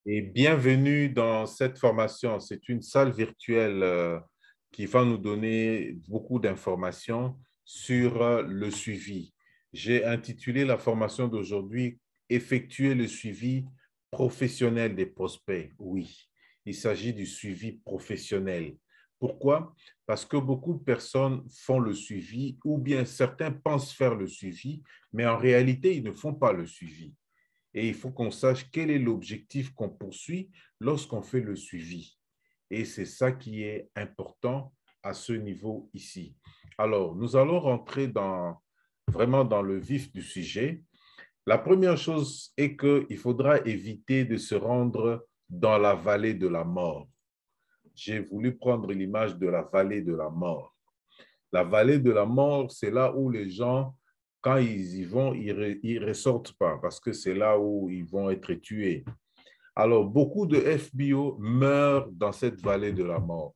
Et bienvenue dans cette formation. C'est une salle virtuelle qui va nous donner beaucoup d'informations sur le suivi. J'ai intitulé la formation d'aujourd'hui Effectuer le suivi professionnel des prospects. Oui, il s'agit du suivi professionnel. Pourquoi? Parce que beaucoup de personnes font le suivi ou bien certains pensent faire le suivi, mais en réalité, ils ne font pas le suivi. Et il faut qu'on sache quel est l'objectif qu'on poursuit lorsqu'on fait le suivi. Et c'est ça qui est important à ce niveau ici. Alors, nous allons rentrer vraiment dans le vif du sujet. La première chose est qu'il faudra éviter de se rendre dans la vallée de la mort. J'ai voulu prendre l'image de la vallée de la mort. La vallée de la mort, c'est là où les gens, quand ils y vont, ils ne ressortent pas parce que c'est là où ils vont être tués. Alors, beaucoup de FBO meurent dans cette vallée de la mort.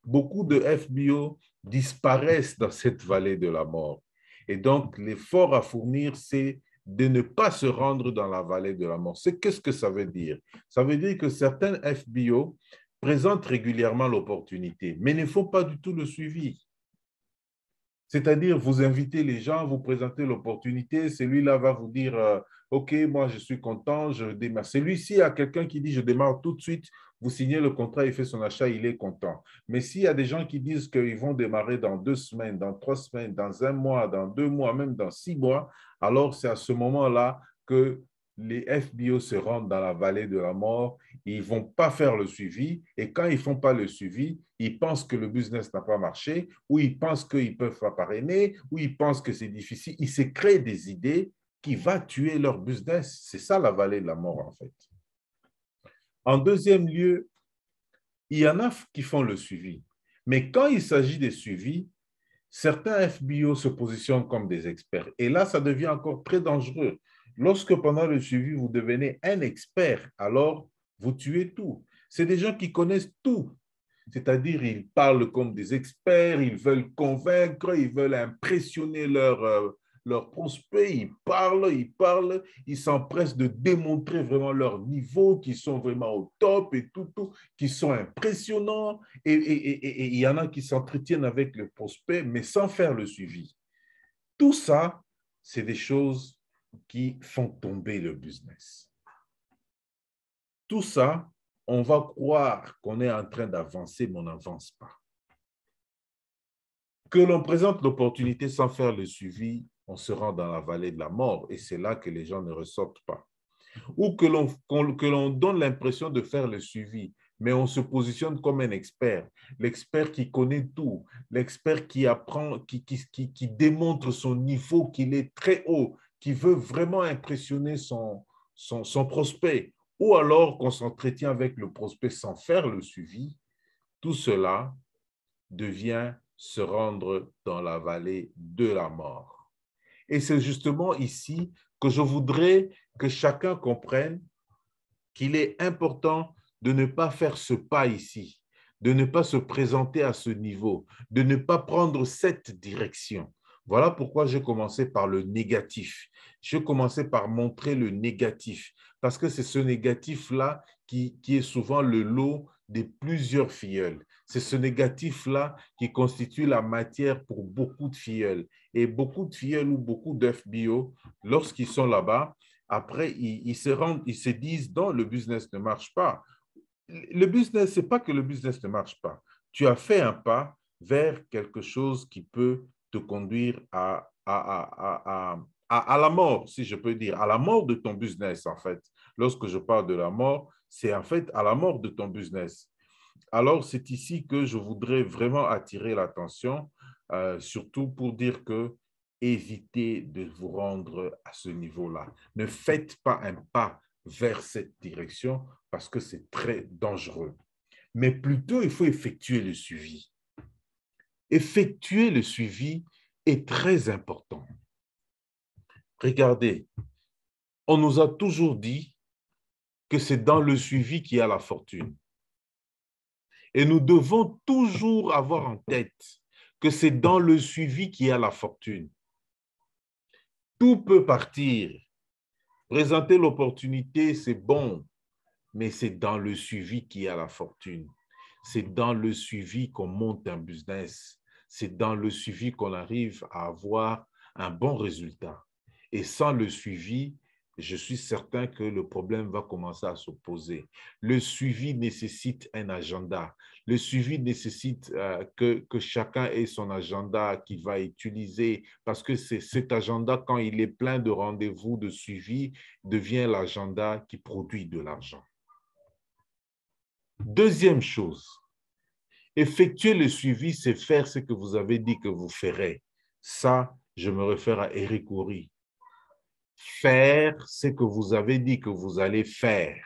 Beaucoup de FBO disparaissent dans cette vallée de la mort. Et donc, l'effort à fournir, c'est de ne pas se rendre dans la vallée de la mort. Qu'est-ce que ça veut dire? Ça veut dire que certains FBO présentent régulièrement l'opportunité, mais ne font pas du tout le suivi. C'est-à-dire, vous invitez les gens, vous présentez l'opportunité, celui-là va vous dire, OK, moi je suis content, je démarre. Celui-ci a quelqu'un qui dit, je démarre tout de suite, vous signez le contrat, il fait son achat, il est content. Mais s'il y a des gens qui disent qu'ils vont démarrer dans 2 semaines, dans 3 semaines, dans un mois, dans 2 mois, même dans 6 mois, alors c'est à ce moment-là que les FBO se rendent dans la vallée de la mort, ils ne vont pas faire le suivi, et quand ils ne font pas le suivi, ils pensent que le business n'a pas marché, ou ils pensent qu'ils ne peuvent pas parrainer, ou ils pensent que c'est difficile. Ils se créent des idées qui vont tuer leur business. C'est ça la vallée de la mort, en fait. En deuxième lieu, il y en a qui font le suivi. Mais quand il s'agit des suivis, certains FBO se positionnent comme des experts. Et là, ça devient encore très dangereux. Lorsque pendant le suivi, vous devenez un expert, alors vous tuez tout. C'est des gens qui connaissent tout. C'est-à-dire, ils parlent comme des experts, ils veulent convaincre, ils veulent impressionner leurs prospects, ils parlent, ils s'empressent de démontrer vraiment leur niveau, qu'ils sont vraiment au top et tout, qui sont impressionnants. Et il y en a qui s'entretiennent avec le prospect, mais sans faire le suivi. Tout ça, c'est des choses qui font tomber le business. Tout ça, on va croire qu'on est en train d'avancer, mais on n'avance pas. Que l'on présente l'opportunité sans faire le suivi, on se rend dans la vallée de la mort et c'est là que les gens ne ressortent pas. Ou que l'on donne l'impression de faire le suivi, mais on se positionne comme un expert, l'expert qui connaît tout, l'expert qui apprend, qui démontre son niveau, qu'il est très haut, qui veut vraiment impressionner son prospect, ou alors qu'on s'entretient avec le prospect sans faire le suivi, tout cela devient se rendre dans la vallée de la mort. Et c'est justement ici que je voudrais que chacun comprenne qu'il est important de ne pas faire ce pas ici, de ne pas se présenter à ce niveau, de ne pas prendre cette direction. Voilà pourquoi j'ai commencé par le négatif. Je commençais par montrer le négatif, parce que c'est ce négatif-là qui est souvent le lot de plusieurs filleuls. C'est ce négatif-là qui constitue la matière pour beaucoup de filleuls. Et beaucoup de filleuls ou beaucoup d'FBO, lorsqu'ils sont là-bas, après, ils se disent, non, le business ne marche pas. Le business, ce n'est pas que le business ne marche pas. Tu as fait un pas vers quelque chose qui peut te conduire à la mort, si je peux dire, à la mort de ton business, en fait. Lorsque je parle de la mort, c'est en fait à la mort de ton business. Alors, c'est ici que je voudrais vraiment attirer l'attention, surtout pour dire que évitez de vous rendre à ce niveau-là. Ne faites pas un pas vers cette direction parce que c'est très dangereux. Mais plutôt, il faut effectuer le suivi. Effectuer le suivi est très important. Regardez, on nous a toujours dit que c'est dans le suivi qu'il y a la fortune. Et nous devons toujours avoir en tête que c'est dans le suivi qu'il y a la fortune. Tout peut partir. Présenter l'opportunité, c'est bon. mais c'est dans le suivi qu'il y a la fortune. C'est dans le suivi qu'on monte un business. C'est dans le suivi qu'on arrive à avoir un bon résultat. Et sans le suivi, je suis certain que le problème va commencer à se poser. Le suivi nécessite un agenda. Le suivi nécessite que chacun ait son agenda qu'il va utiliser parce que c'est cet agenda, quand il est plein de rendez-vous, de suivi, devient l'agenda qui produit de l'argent. Deuxième chose, effectuer le suivi, c'est faire ce que vous avez dit que vous ferez. Ça, je me réfère à Eric Houry. Faire ce que vous avez dit que vous allez faire.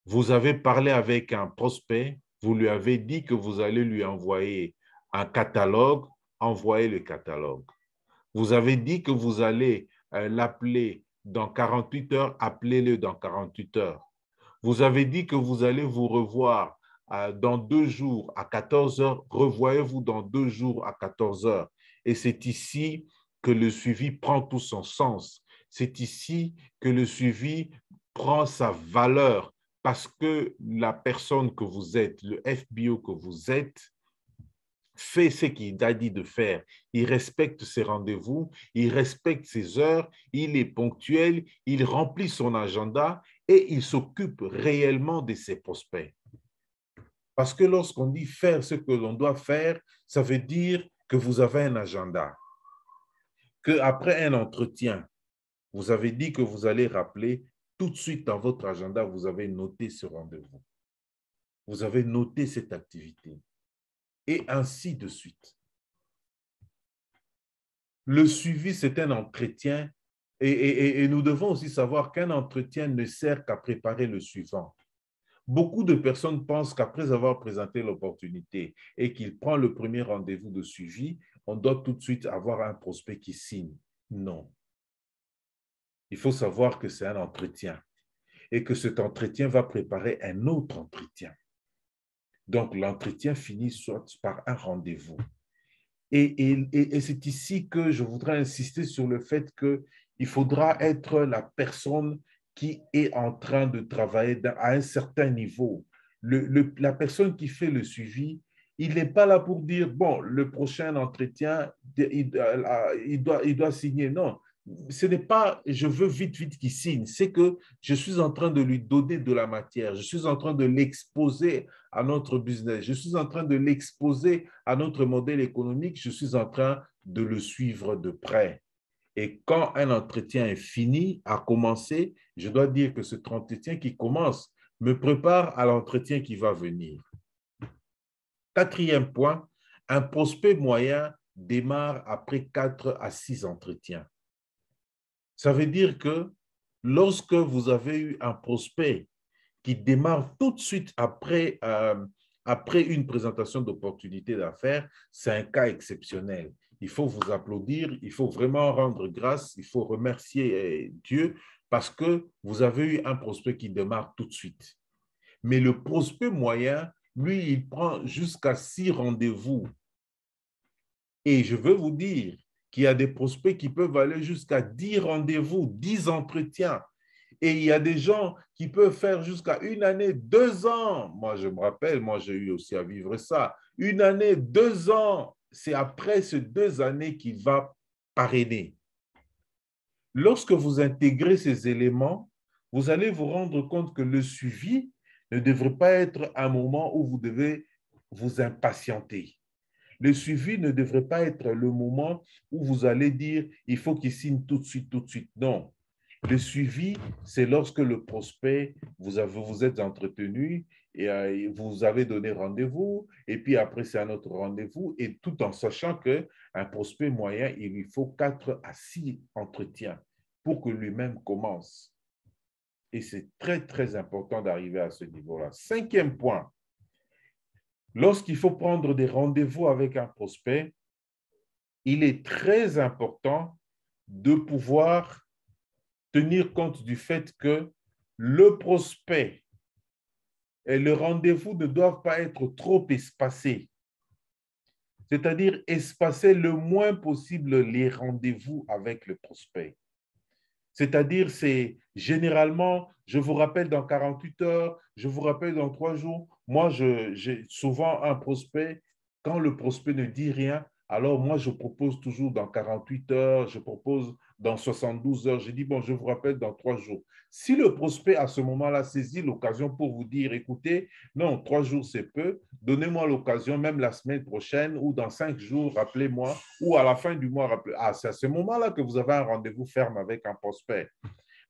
Vous avez parlé avec un prospect, vous lui avez dit que vous allez lui envoyer un catalogue, envoyez le catalogue. Vous avez dit que vous allez l'appeler dans 48 heures, appelez-le dans 48 heures. Vous avez dit que vous allez vous revoir dans 2 jours à 14 heures, revoyez-vous dans 2 jours à 14 heures. Et c'est ici que le suivi prend tout son sens. C'est ici que le suivi prend sa valeur parce que la personne que vous êtes, le FBO que vous êtes, fait ce qu'il a dit de faire. Il respecte ses rendez-vous, il respecte ses heures, il est ponctuel, il remplit son agenda et il s'occupe réellement de ses prospects. Parce que lorsqu'on dit faire ce que l'on doit faire, ça veut dire que vous avez un agenda. Qu'après un entretien, vous avez dit que vous allez rappeler, tout de suite dans votre agenda, vous avez noté ce rendez-vous. Vous avez noté cette activité. Et ainsi de suite. Le suivi, c'est un entretien et nous devons aussi savoir qu'un entretien ne sert qu'à préparer le suivant. Beaucoup de personnes pensent qu'après avoir présenté l'opportunité et qu'il prend le premier rendez-vous de suivi, on doit tout de suite avoir un prospect qui signe. Non. Il faut savoir que c'est un entretien et que cet entretien va préparer un autre entretien. Donc, l'entretien finit soit par un rendez-vous. Et c'est ici que je voudrais insister sur le fait qu'il faudra être la personne qui est en train de travailler à un certain niveau. La personne qui fait le suivi, il n'est pas là pour dire, bon, le prochain entretien, il doit signer. Non, ce n'est pas, je veux vite, vite qu'il signe. C'est que je suis en train de lui donner de la matière. Je suis en train de l'exposer à notre business. Je suis en train de l'exposer à notre modèle économique. Je suis en train de le suivre de près. Et quand un entretien est fini, a commencé, je dois dire que cet entretien qui commence me prépare à l'entretien qui va venir. Quatrième point, un prospect moyen démarre après 4 à 6 entretiens. Ça veut dire que lorsque vous avez eu un prospect qui démarre tout de suite après une présentation d'opportunité d'affaires, c'est un cas exceptionnel. Il faut vous applaudir, il faut vraiment rendre grâce, il faut remercier Dieu parce que vous avez eu un prospect qui démarre tout de suite. Mais le prospect moyen, lui, il prend jusqu'à 6 rendez-vous. Et je veux vous dire qu'il y a des prospects qui peuvent aller jusqu'à 10 rendez-vous, 10 entretiens. Et il y a des gens qui peuvent faire jusqu'à 1 année, 2 ans. Moi, je me rappelle, moi, j'ai eu aussi à vivre ça. 1 année, 2 ans. C'est après ces 2 années qu'il va parrainer. Lorsque vous intégrez ces éléments, vous allez vous rendre compte que le suivi ne devrait pas être un moment où vous devez vous impatienter. Le suivi ne devrait pas être le moment où vous allez dire il faut qu'il signe tout de suite, tout de suite. Non. Le suivi, c'est lorsque le prospect, vous êtes entretenu et vous avez donné rendez-vous, et puis après, c'est un autre rendez-vous, et tout en sachant qu'un prospect moyen, il lui faut 4 à 6 entretiens pour que lui-même commence. Et c'est très, très important d'arriver à ce niveau-là. 5e point, lorsqu'il faut prendre des rendez-vous avec un prospect, il est très important de pouvoir tenir compte du fait que le prospect et le rendez-vous ne doivent pas être trop espacés. C'est-à-dire espacer le moins possible les rendez-vous avec le prospect. C'est-à-dire, c'est généralement, je vous rappelle dans 48 heures, je vous rappelle dans 3 jours. Moi, j'ai souvent un prospect, quand le prospect ne dit rien, alors moi, je propose toujours dans 48 heures, je propose dans 72 heures. Je dis, bon, je vous rappelle dans 3 jours. Si le prospect, à ce moment-là, saisit l'occasion pour vous dire, écoutez, non, 3 jours, c'est peu, donnez-moi l'occasion, même la semaine prochaine ou dans 5 jours, rappelez-moi, ou à la fin du mois, rappelez. Ah, c'est à ce moment-là que vous avez un rendez-vous ferme avec un prospect.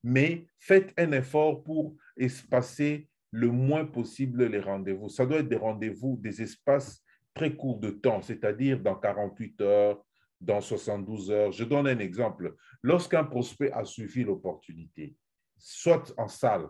Mais faites un effort pour espacer le moins possible les rendez-vous. Ça doit être des rendez-vous, des espaces très courts de temps, c'est-à-dire dans 48 heures, dans 72 heures. Je donne un exemple. Lorsqu'un prospect a suivi l'opportunité, soit en salle,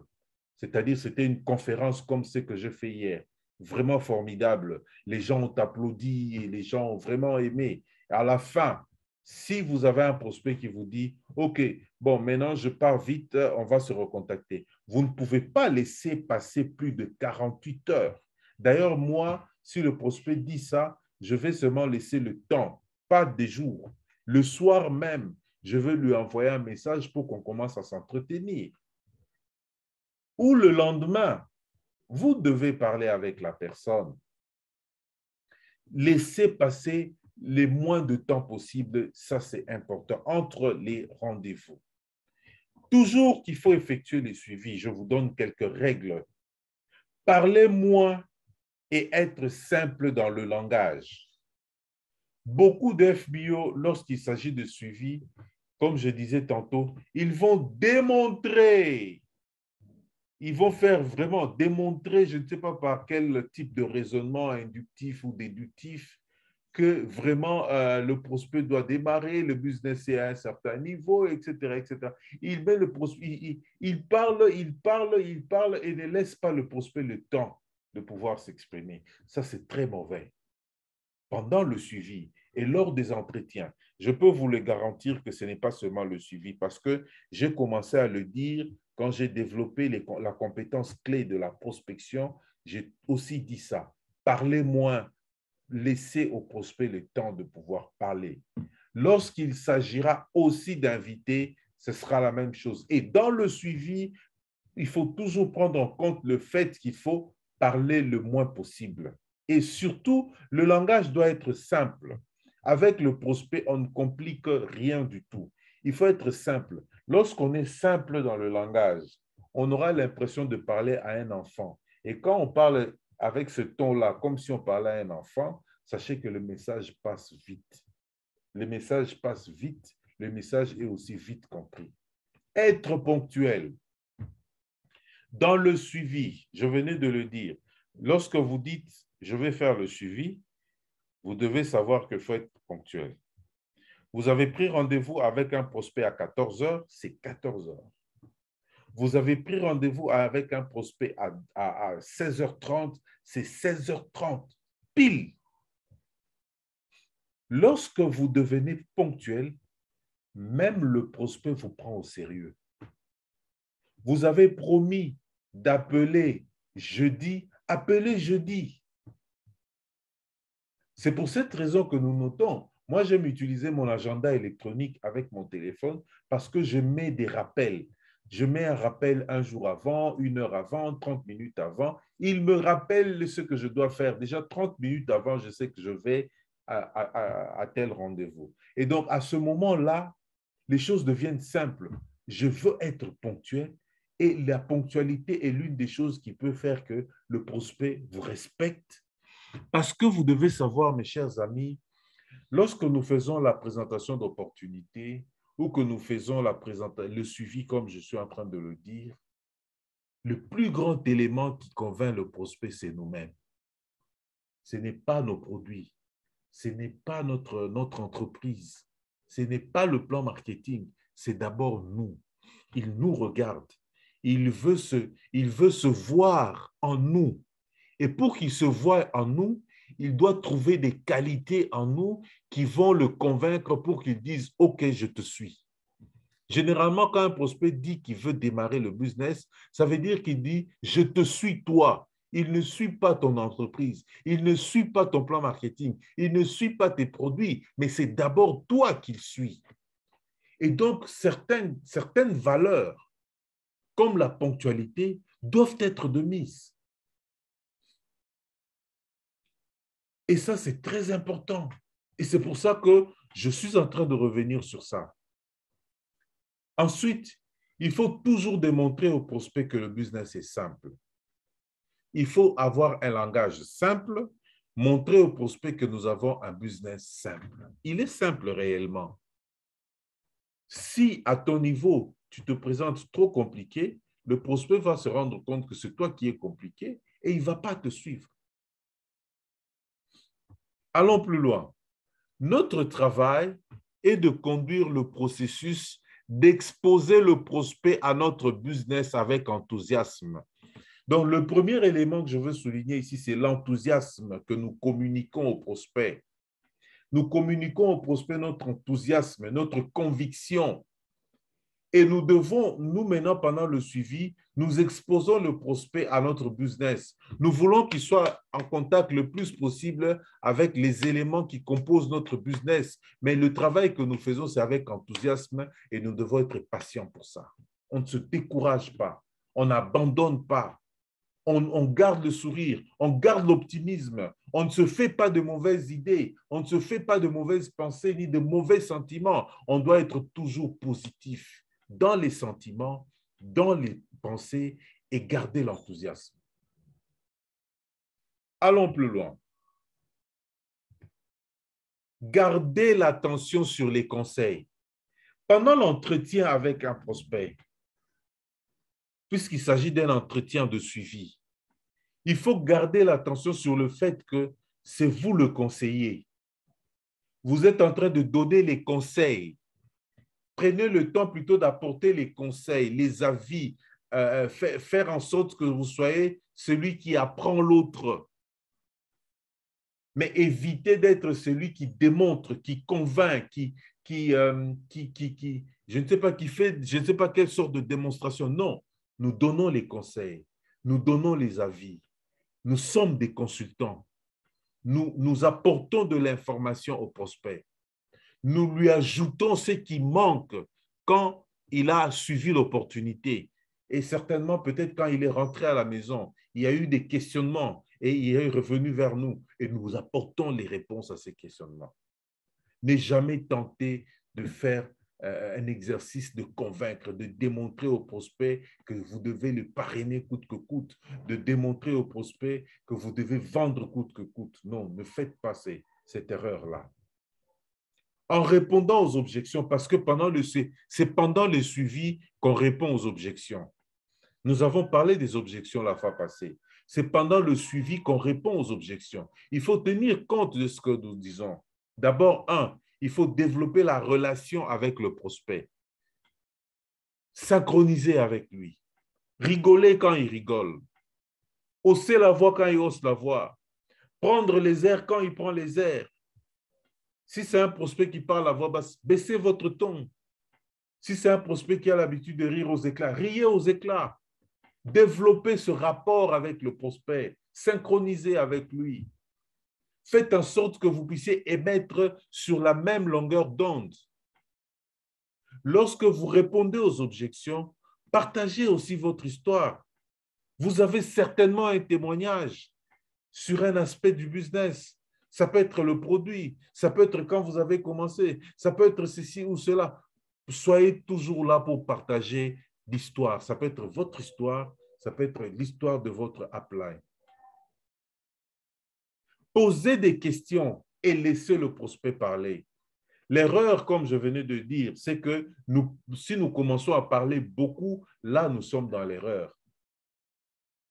c'est-à-dire c'était une conférence comme ce que j'ai fait hier, vraiment formidable. Les gens ont applaudi et les gens ont vraiment aimé. À la fin, si vous avez un prospect qui vous dit, OK, bon, maintenant je pars vite, on va se recontacter. Vous ne pouvez pas laisser passer plus de 48 heures. D'ailleurs, moi, si le prospect dit ça, je vais seulement laisser le temps, pas des jours. Le soir même, je vais lui envoyer un message pour qu'on commence à s'entretenir. Ou le lendemain, vous devez parler avec la personne. Laissez passer le moins de temps possible, ça c'est important, entre les rendez-vous. Toujours qu'il faut effectuer les suivis, je vous donne quelques règles. Parlez moins et être simple dans le langage. Beaucoup d'FBO, lorsqu'il s'agit de suivi, comme je disais tantôt, ils vont démontrer, ils vont faire vraiment démontrer, je ne sais pas par quel type de raisonnement inductif ou déductif, que vraiment le prospect doit démarrer, le business est à un certain niveau, etc., etc. Il met le prospect, il parle, il parle, il parle et ne laisse pas le prospect le temps de pouvoir s'exprimer. Ça, c'est très mauvais. Pendant le suivi et lors des entretiens, je peux vous le garantir que ce n'est pas seulement le suivi parce que j'ai commencé à le dire quand j'ai développé la compétence clé de la prospection, j'ai aussi dit ça. Parlez moins, laisser au prospect le temps de pouvoir parler. Lorsqu'il s'agira aussi d'inviter, ce sera la même chose. Et dans le suivi, il faut toujours prendre en compte le fait qu'il faut parler le moins possible. Et surtout, le langage doit être simple. Avec le prospect, on ne complique rien du tout. Il faut être simple. Lorsqu'on est simple dans le langage, on aura l'impression de parler à un enfant. Et quand on parle avec ce ton-là, comme si on parlait à un enfant, sachez que le message passe vite. Le message passe vite, le message est aussi vite compris. Être ponctuel. Dans le suivi, je venais de le dire, lorsque vous dites « je vais faire le suivi », vous devez savoir qu'il faut être ponctuel. Vous avez pris rendez-vous avec un prospect à 14 heures, c'est 14 heures. Vous avez pris rendez-vous avec un prospect à 16h30, c'est 16h30, pile. Lorsque vous devenez ponctuel, même le prospect vous prend au sérieux. Vous avez promis d'appeler jeudi, appelez jeudi. C'est pour cette raison que nous notons. Moi, j'aime utiliser mon agenda électronique avec mon téléphone parce que je mets des rappels. Je mets un rappel un jour avant, 1 heure avant, 30 minutes avant. Il me rappelle ce que je dois faire. Déjà 30 minutes avant, je sais que je vais à tel rendez-vous. Et donc, à ce moment-là, les choses deviennent simples. Je veux être ponctuel et la ponctualité est l'une des choses qui peut faire que le prospect vous respecte. Parce que vous devez savoir, mes chers amis, lorsque nous faisons la présentation d'opportunités ou que nous faisons le suivi, comme je suis en train de le dire, le plus grand élément qui convainc le prospect, c'est nous-mêmes. Ce n'est pas nos produits, ce n'est pas notre entreprise, ce n'est pas le plan marketing, c'est d'abord nous. Il nous regarde, il veut se voir en nous. Et pour qu'il se voie en nous, il doit trouver des qualités en nous qui vont le convaincre pour qu'il dise « Ok, je te suis ». Généralement, quand un prospect dit qu'il veut démarrer le business, ça veut dire qu'il dit « Je te suis toi ». Il ne suit pas ton entreprise, il ne suit pas ton plan marketing, il ne suit pas tes produits, mais c'est d'abord toi qu'il suit. Et donc, certaines valeurs, comme la ponctualité, doivent être de mise. Et ça, c'est très important. Et c'est pour ça que je suis en train de revenir sur ça. Ensuite, il faut toujours démontrer au prospect que le business est simple. Il faut avoir un langage simple, montrer au prospect que nous avons un business simple. Il est simple réellement. Si à ton niveau, tu te présentes trop compliqué, le prospect va se rendre compte que c'est toi qui es compliqué et il ne va pas te suivre. Allons plus loin. Notre travail est de conduire le processus d'exposer le prospect à notre business avec enthousiasme. Donc, le premier élément que je veux souligner ici, c'est l'enthousiasme que nous communiquons au prospect. Nous communiquons au prospect notre enthousiasme, notre conviction. Et nous devons, nous maintenant, pendant le suivi, nous exposons le prospect à notre business. Nous voulons qu'il soit en contact le plus possible avec les éléments qui composent notre business. Mais le travail que nous faisons, c'est avec enthousiasme et nous devons être patients pour ça. On ne se décourage pas, on n'abandonne pas. On garde le sourire, on garde l'optimisme, on ne se fait pas de mauvaises idées, on ne se fait pas de mauvaises pensées ni de mauvais sentiments. On doit être toujours positif dans les sentiments, dans les pensées et garder l'enthousiasme. Allons plus loin. Gardez l'attention sur les conseils. Pendant l'entretien avec un prospect, puisqu'il s'agit d'un entretien de suivi, il faut garder l'attention sur le fait que c'est vous le conseiller. Vous êtes en train de donner les conseils. Prenez le temps plutôt d'apporter les conseils, les avis, faire en sorte que vous soyez celui qui apprend l'autre. Mais évitez d'être celui qui démontre, qui convainc, je ne sais pas, qui fait, je ne sais pas quelle sorte de démonstration. Non, nous donnons les conseils, nous donnons les avis. Nous sommes des consultants. Nous apportons de l'information au prospect. Nous lui ajoutons ce qui manque quand il a suivi l'opportunité. Et certainement, peut-être quand il est rentré à la maison, il y a eu des questionnements et il est revenu vers nous et nous apportons les réponses à ces questionnements. Ne jamais tenter de faire un exercice de convaincre, de démontrer au prospect que vous devez le parrainer coûte que coûte, de démontrer au prospect que vous devez vendre coûte que coûte. Non, ne faites pas cette erreur-là. En répondant aux objections, parce que c'est pendant le suivi qu'on répond aux objections. Nous avons parlé des objections la fois passée. C'est pendant le suivi qu'on répond aux objections. Il faut tenir compte de ce que nous disons. D'abord, il faut développer la relation avec le prospect. Synchroniser avec lui. Rigoler quand il rigole. Hausser la voix quand il hausse la voix. Prendre les airs quand il prend les airs. Si c'est un prospect qui parle à voix basse, baissez votre ton. Si c'est un prospect qui a l'habitude de rire aux éclats, riez aux éclats. Développez ce rapport avec le prospect. Synchronisez avec lui. Faites en sorte que vous puissiez émettre sur la même longueur d'onde. Lorsque vous répondez aux objections, partagez aussi votre histoire. Vous avez certainement un témoignage sur un aspect du business. Ça peut être le produit, ça peut être quand vous avez commencé, ça peut être ceci ou cela. Soyez toujours là pour partager l'histoire. Ça peut être votre histoire, ça peut être l'histoire de votre upline. Posez des questions et laissez le prospect parler. L'erreur, comme je venais de dire, c'est que si nous commençons à parler beaucoup, là, nous sommes dans l'erreur.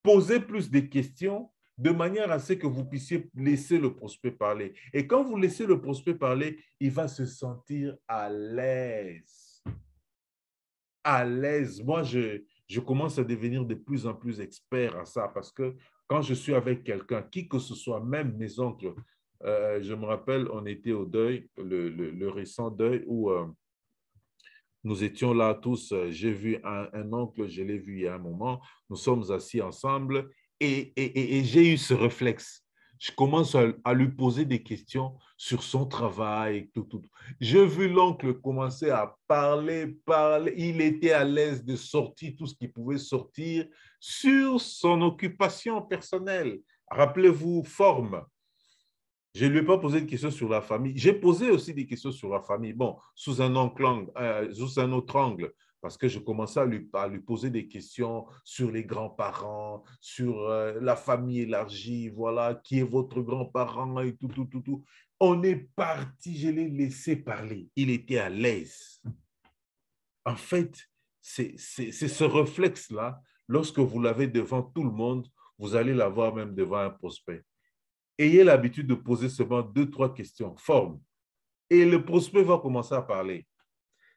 Posez plus de questions de manière à ce que vous puissiez laisser le prospect parler. Et quand vous laissez le prospect parler, il va se sentir à l'aise. À l'aise. Moi, je commence à devenir de plus en plus expert à ça parce que quand je suis avec quelqu'un, qui que ce soit, même mes oncles, je me rappelle, on était au deuil, le récent deuil où nous étions là tous. J'ai vu un oncle, je l'ai vu il y a un moment. Nous sommes assis ensemble et j'ai eu ce réflexe. Je commence à lui poser des questions sur son travail, tout. J'ai vu l'oncle commencer à parler. Il était à l'aise de sortir tout ce qui pouvait sortir sur son occupation personnelle. Rappelez-vous, forme. Je ne lui ai pas posé de questions sur la famille. J'ai posé aussi des questions sur la famille. Bon, sous un autre angle, parce que je commençais à lui poser des questions sur les grands-parents, sur la famille élargie, voilà, qui est votre grand-parent et tout. On est parti, je l'ai laissé parler. Il était à l'aise. En fait, c'est ce réflexe-là, lorsque vous l'avez devant tout le monde, vous allez l'avoir même devant un prospect. Ayez l'habitude de poser seulement 2, 3 questions, forme. Et le prospect va commencer à parler.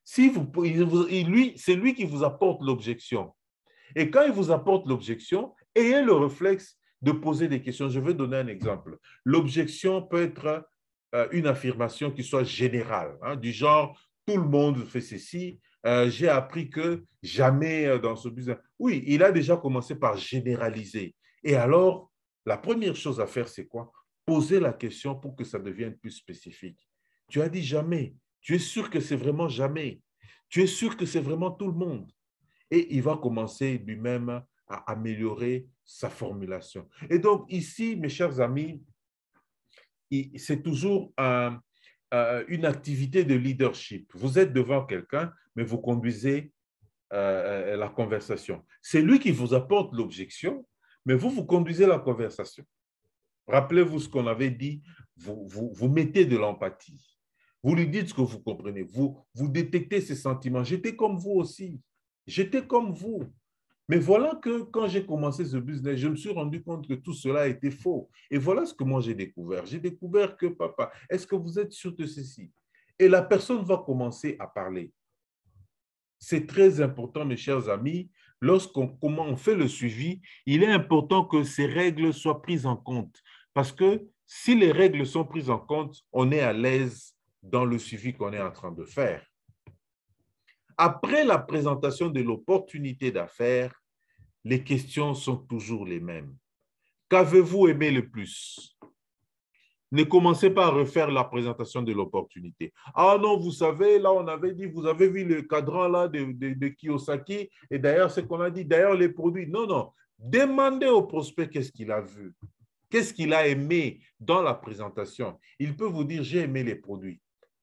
Si lui, c'est lui qui vous apporte l'objection. Et quand il vous apporte l'objection, ayez le réflexe de poser des questions. Je vais donner un exemple. L'objection peut être une affirmation qui soit générale, hein, du genre, tout le monde fait ceci, j'ai appris que jamais dans ce business. Oui, il a déjà commencé par généraliser. Et alors, la première chose à faire, c'est quoi? Poser la question pour que ça devienne plus spécifique. Tu as dit jamais. Tu es sûr que c'est vraiment jamais. Tu es sûr que c'est vraiment tout le monde. Et il va commencer lui-même à améliorer sa formulation. Et donc ici, mes chers amis, c'est toujours une activité de leadership. Vous êtes devant quelqu'un, mais vous conduisez la conversation. C'est lui qui vous apporte l'objection, mais vous conduisez la conversation. Rappelez-vous ce qu'on avait dit, vous mettez de l'empathie. Vous lui dites ce que vous comprenez. Vous détectez ses sentiments. J'étais comme vous aussi. J'étais comme vous. Mais voilà que quand j'ai commencé ce business, je me suis rendu compte que tout cela était faux. Et voilà ce que moi j'ai découvert. J'ai découvert que, papa, est-ce que vous êtes sûr de ceci? Et la personne va commencer à parler. C'est très important, mes chers amis. Comment on fait le suivi, il est important que ces règles soient prises en compte. Parce que si les règles sont prises en compte, on est à l'aise dans le suivi qu'on est en train de faire. Après la présentation de l'opportunité d'affaires, les questions sont toujours les mêmes. Qu'avez-vous aimé le plus? Ne commencez pas à refaire la présentation de l'opportunité. Ah non, vous savez, là, on avait dit, vous avez vu le cadran là de Kiyosaki, et d'ailleurs, ce qu'on a dit, d'ailleurs, les produits. Non, non. Demandez au prospect qu'est-ce qu'il a vu, qu'est-ce qu'il a aimé dans la présentation. Il peut vous dire, j'ai aimé les produits,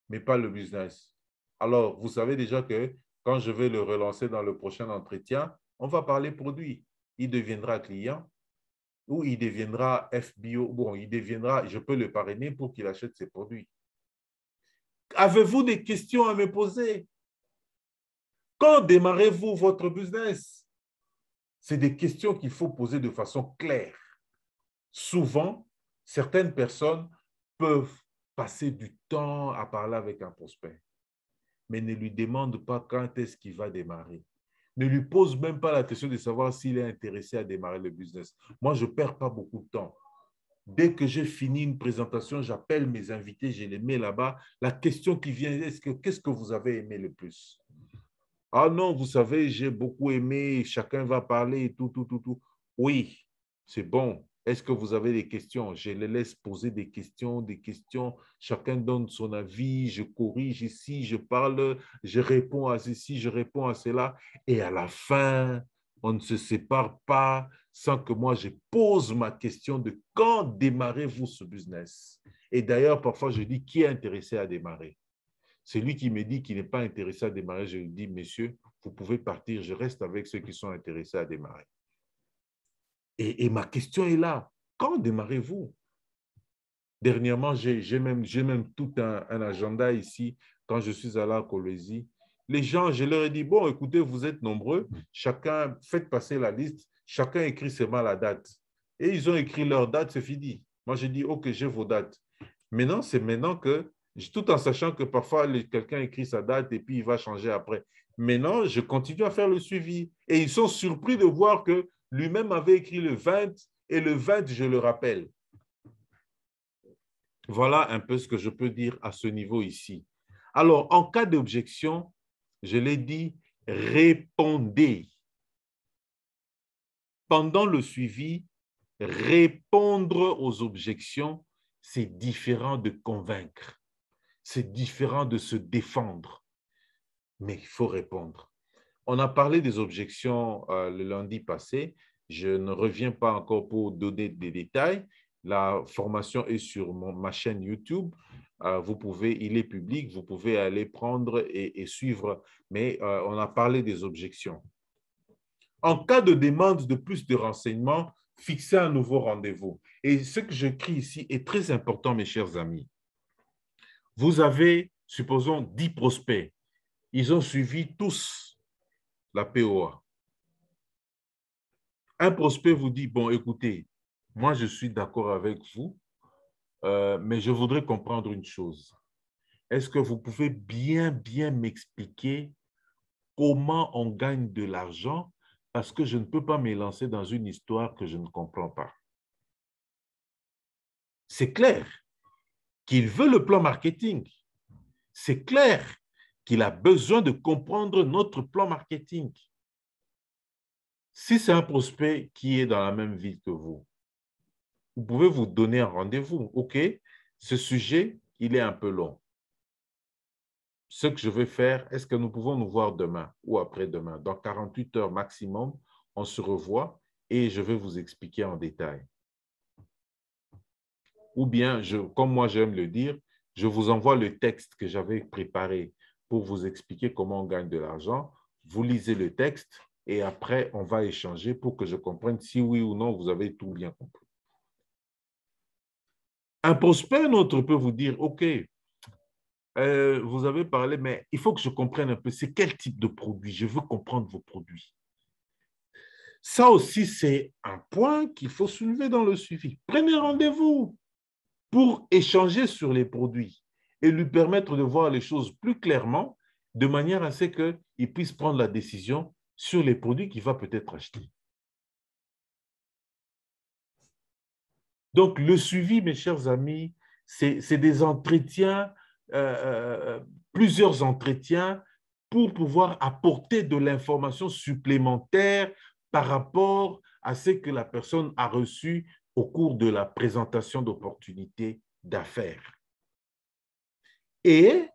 mais pas le business. Alors, vous savez déjà que quand je vais le relancer dans le prochain entretien, on va parler produit. Il deviendra client ou il deviendra FBO. Bon, il deviendra, je peux le parrainer pour qu'il achète ses produits. Avez-vous des questions à me poser? Quand démarrez-vous votre business? C'est des questions qu'il faut poser de façon claire. Souvent, certaines personnes peuvent passer du temps à parler avec un prospect, mais ne lui demande pas quand est-ce qu'il va démarrer. Ne lui pose même pas la question de savoir s'il est intéressé à démarrer le business. Moi, je ne perds pas beaucoup de temps. Dès que j'ai fini une présentation, j'appelle mes invités, je les mets là-bas. La question qui vient, qu'est-ce que vous avez aimé le plus? Ah non, vous savez, j'ai beaucoup aimé, chacun va parler et tout. Oui, c'est bon. Est-ce que vous avez des questions? Je les laisse poser des questions. Chacun donne son avis, je corrige ici, je parle, je réponds à ceci, je réponds à cela. Et à la fin, on ne se sépare pas sans que moi, je pose ma question de quand démarrez-vous ce business? Et d'ailleurs, parfois, je dis qui est intéressé à démarrer? Celui qui me dit qu'il n'est pas intéressé à démarrer, je lui dis, monsieur, vous pouvez partir, je reste avec ceux qui sont intéressés à démarrer. Et ma question est là, quand démarrez-vous? Dernièrement, j'ai même tout un agenda ici, quand je suis à la Colombie. Les gens, je leur ai dit, bon, écoutez, vous êtes nombreux, chacun, faites passer la liste, chacun écrit seulement la date. Et ils ont écrit leur date, c'est fini. Moi, j'ai dit, OK, j'ai vos dates. Maintenant, c'est maintenant que, tout en sachant que parfois, quelqu'un écrit sa date et puis il va changer après. Maintenant, je continue à faire le suivi. Et ils sont surpris de voir que lui-même avait écrit le 20 et le 20, je le rappelle. Voilà un peu ce que je peux dire à ce niveau ici. Alors, en cas d'objection, je l'ai dit, répondez. Pendant le suivi, Répondre aux objections, c'est différent de convaincre. C'est différent de se défendre. Mais il faut répondre. On a parlé des objections le lundi passé. Je ne reviens pas encore pour donner des détails. La formation est sur ma chaîne YouTube. Vous pouvez, il est public, vous pouvez aller prendre et suivre. Mais on a parlé des objections. En cas de demande de plus de renseignements, fixez un nouveau rendez-vous. Et ce que j'écris ici est très important, mes chers amis. Vous avez, supposons, 10 prospects. Ils ont suivi tous la POA. Un prospect vous dit, bon, écoutez, moi, je suis d'accord avec vous, mais je voudrais comprendre une chose. Est-ce que vous pouvez bien m'expliquer comment on gagne de l'argent parce que je ne peux pas me lancer dans une histoire que je ne comprends pas. C'est clair qu'il veut le plan marketing. C'est clair qu'il a besoin de comprendre notre plan marketing. Si c'est un prospect qui est dans la même ville que vous pouvez vous donner un rendez-vous. OK, ce sujet, il est un peu long. Ce que je vais faire, est-ce que nous pouvons nous voir demain ou après-demain? Dans 48 heures maximum, on se revoit et je vais vous expliquer en détail. Ou bien, comme moi j'aime le dire, je vous envoie le texte que j'avais préparé pour vous expliquer comment on gagne de l'argent. Vous lisez le texte et après, on va échanger pour que je comprenne si oui ou non vous avez tout bien compris. Un prospect, un autre peut vous dire, OK, vous avez parlé, mais il faut que je comprenne un peu, c'est quel type de produit? Je veux comprendre vos produits. Ça aussi, c'est un point qu'il faut soulever dans le suivi. Prenez rendez-vous pour échanger sur les produits et lui permettre de voir les choses plus clairement, de manière à ce qu'il puisse prendre la décision sur les produits qu'il va peut-être acheter. Donc, le suivi, mes chers amis, c'est des entretiens, plusieurs entretiens pour pouvoir apporter de l'information supplémentaire par rapport à ce que la personne a reçu au cours de la présentation d'opportunités d'affaires. Et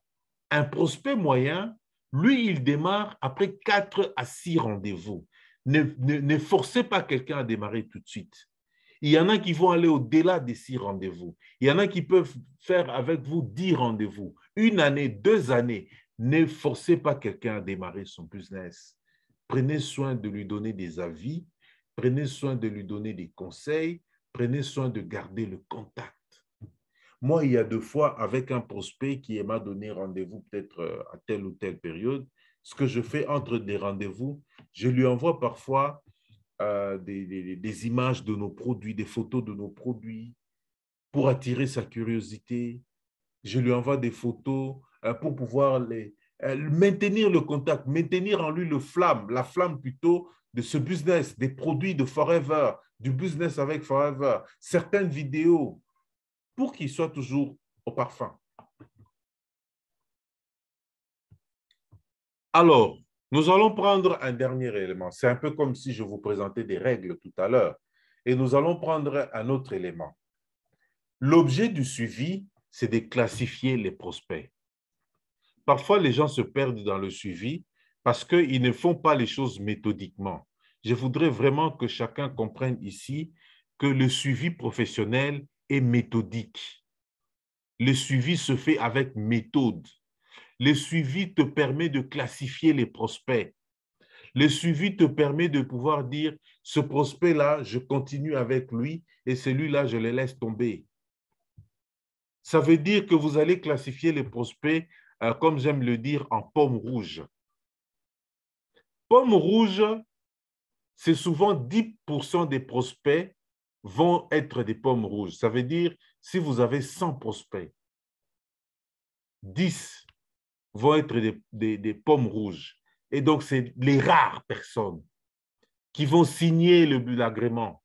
un prospect moyen, lui, il démarre après 4 à 6 rendez-vous. Ne forcez pas quelqu'un à démarrer tout de suite. Il y en a qui vont aller au-delà des 6 rendez-vous. Il y en a qui peuvent faire avec vous 10 rendez-vous. 1 année, 2 années. Ne forcez pas quelqu'un à démarrer son business. Prenez soin de lui donner des avis. Prenez soin de lui donner des conseils. Prenez soin de garder le contact. Moi, il y a 2 fois, avec un prospect qui m'a donné rendez-vous peut-être à telle ou telle période, ce que je fais entre des rendez-vous, je lui envoie parfois des images de nos produits, des photos de nos produits pour attirer sa curiosité. Je lui envoie des photos pour pouvoir maintenir le contact, maintenir en lui la flamme plutôt de ce business, des produits de Forever, du business avec Forever, certaines vidéos pour qu'il soit toujours au parfum. Alors, nous allons prendre un dernier élément. C'est un peu comme si je vous présentais des règles tout à l'heure. Et nous allons prendre un autre élément. L'objet du suivi, c'est de classifier les prospects. Parfois, les gens se perdent dans le suivi parce qu'ils ne font pas les choses méthodiquement. Je voudrais vraiment que chacun comprenne ici que le suivi professionnel est méthodique. Le suivi se fait avec méthode. Le suivi te permet de classifier les prospects. Le suivi te permet de pouvoir dire, ce prospect-là, je continue avec lui et celui-là, je le laisse tomber. Ça veut dire que vous allez classifier les prospects, comme j'aime le dire, en pommes rouges. Pommes rouges, c'est souvent 10% des prospects vont être des pommes rouges. Ça veut dire, si vous avez 100 prospects, 10 vont être des pommes rouges. Et donc, c'est les rares personnes qui vont signer l'agrément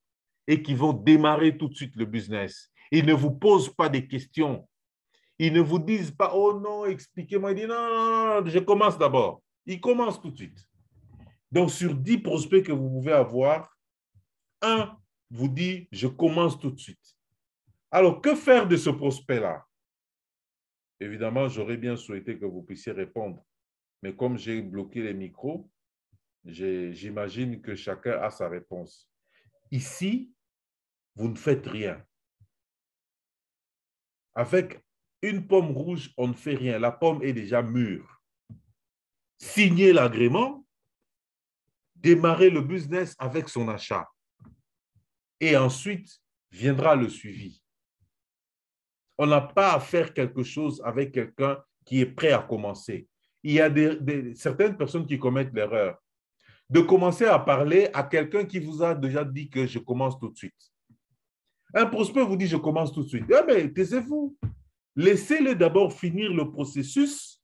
et qui vont démarrer tout de suite le business. Ils ne vous posent pas des questions. Ils ne vous disent pas, oh non, expliquez-moi. Ils disent, non, je commence d'abord. Ils commencent tout de suite. Donc, sur 10 prospects que vous pouvez avoir, 1 vous dit, je commence tout de suite. Alors, que faire de ce prospect-là? Évidemment, j'aurais bien souhaité que vous puissiez répondre, mais comme j'ai bloqué les micros, j'imagine que chacun a sa réponse. Ici, vous ne faites rien. Avec une pomme rouge, on ne fait rien. La pomme est déjà mûre. Signez l'agrément, démarrez le business avec son achat. Et ensuite, viendra le suivi. On n'a pas à faire quelque chose avec quelqu'un qui est prêt à commencer. Il y a certaines personnes qui commettent l'erreur de commencer à parler à quelqu'un qui vous a déjà dit que je commence tout de suite. Un prospect vous dit je commence tout de suite. Ah, mais taisez-vous. Laissez-le d'abord finir le processus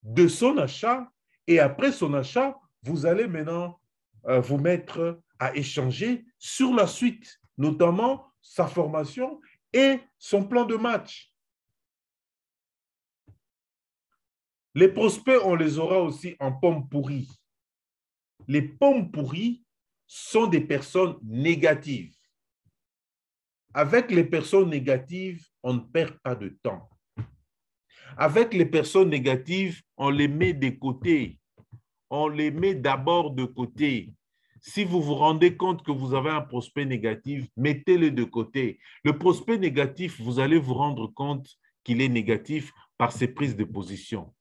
de son achat et après son achat, vous allez maintenant vous mettre à échanger sur la suite, notamment sa formation et son plan de match. Les prospects, on les aura aussi en pommes pourries. Les pommes pourries sont des personnes négatives. Avec les personnes négatives, on ne perd pas de temps. Avec les personnes négatives, on les met de côté. On les met d'abord de côté. Si vous vous rendez compte que vous avez un prospect négatif, mettez-le de côté. Le prospect négatif, vous allez vous rendre compte qu'il est négatif par ses prises de position.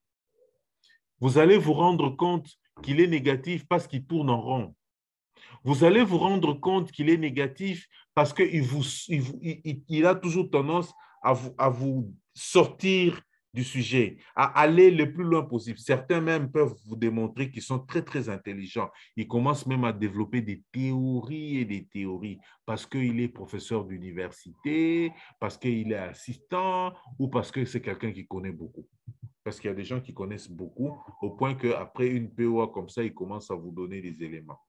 Vous allez vous rendre compte qu'il est négatif parce qu'il tourne en rond. Vous allez vous rendre compte qu'il est négatif parce qu'il a toujours tendance à vous sortir du sujet, à aller le plus loin possible. Certains même peuvent vous démontrer qu'ils sont très, très intelligents. Ils commencent même à développer des théories et des théories parce qu'il est professeur d'université, parce qu'il est assistant ou parce que c'est quelqu'un qui connaît beaucoup. Parce qu'il y a des gens qui connaissent beaucoup au point qu'après une POA comme ça, ils commencent à vous donner des éléments.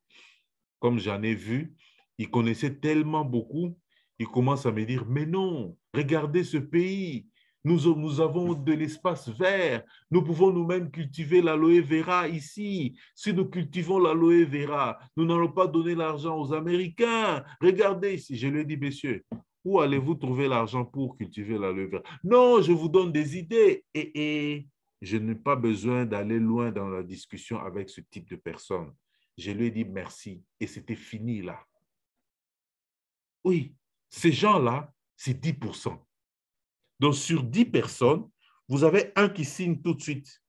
Comme j'en ai vu, ils connaissaient tellement beaucoup, ils commencent à me dire, mais non, regardez ce pays, nous avons de l'espace vert, nous pouvons nous-mêmes cultiver l'aloe vera ici. Si nous cultivons l'aloe vera, nous n'allons pas donner l'argent aux Américains. Regardez ici, je lui ai dit, messieurs, où allez-vous trouver l'argent pour cultiver l'aloe vera? Non, je vous donne des idées. Et je n'ai pas besoin d'aller loin dans la discussion avec ce type de personnes. Je lui ai dit merci et c'était fini là. Oui, ces gens-là, c'est 10%. Donc, sur 10 personnes, vous avez un qui signe tout de suite.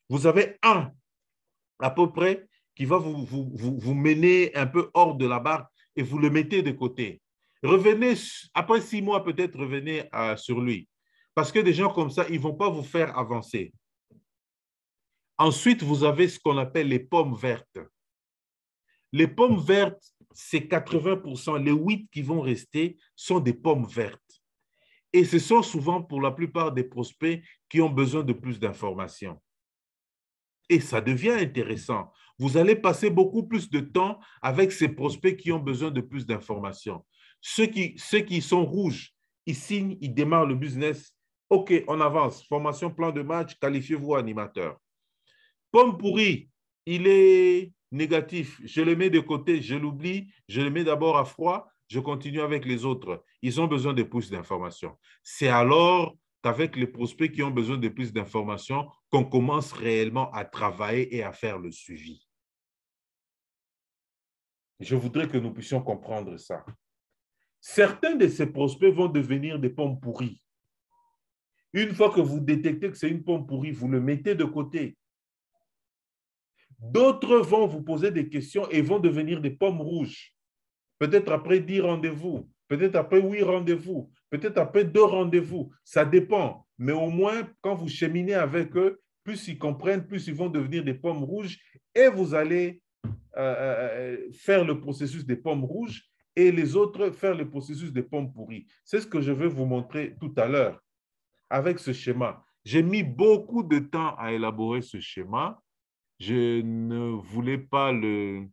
Vous avez un, à peu près, qui va vous mener un peu hors de la barre et vous le mettez de côté. Revenez, après 6 mois, peut-être revenez sur lui. Parce que des gens comme ça, ils ne vont pas vous faire avancer. Ensuite, vous avez ce qu'on appelle les pommes vertes. Les pommes vertes, c'est 80%. Les 8 qui vont rester sont des pommes vertes. Et ce sont souvent pour la plupart des prospects qui ont besoin de plus d'informations. Et ça devient intéressant. Vous allez passer beaucoup plus de temps avec ces prospects qui ont besoin de plus d'informations. Ceux qui sont rouges, ils signent, ils démarrent le business. OK, on avance. Formation, plan de match, qualifiez-vous animateur. Pomme pourrie, il est négatif. Je le mets de côté, je l'oublie, je le mets d'abord à froid, je continue avec les autres. Ils ont besoin de plus d'informations. C'est alors qu'avec les prospects qui ont besoin de plus d'informations qu'on commence réellement à travailler et à faire le suivi. Je voudrais que nous puissions comprendre ça. Certains de ces prospects vont devenir des pommes pourries. Une fois que vous détectez que c'est une pomme pourrie, vous le mettez de côté. D'autres vont vous poser des questions et vont devenir des pommes rouges. Peut-être après 10 rendez-vous, peut-être après 8 rendez-vous, peut-être après 2 rendez-vous. Ça dépend. Mais au moins, quand vous cheminez avec eux, plus ils comprennent, plus ils vont devenir des pommes rouges et vous allez faire le processus des pommes rouges et les autres faire le processus des pommes pourries. C'est ce que je vais vous montrer tout à l'heure avec ce schéma. J'ai mis beaucoup de temps à élaborer ce schéma. Je ne voulais pas le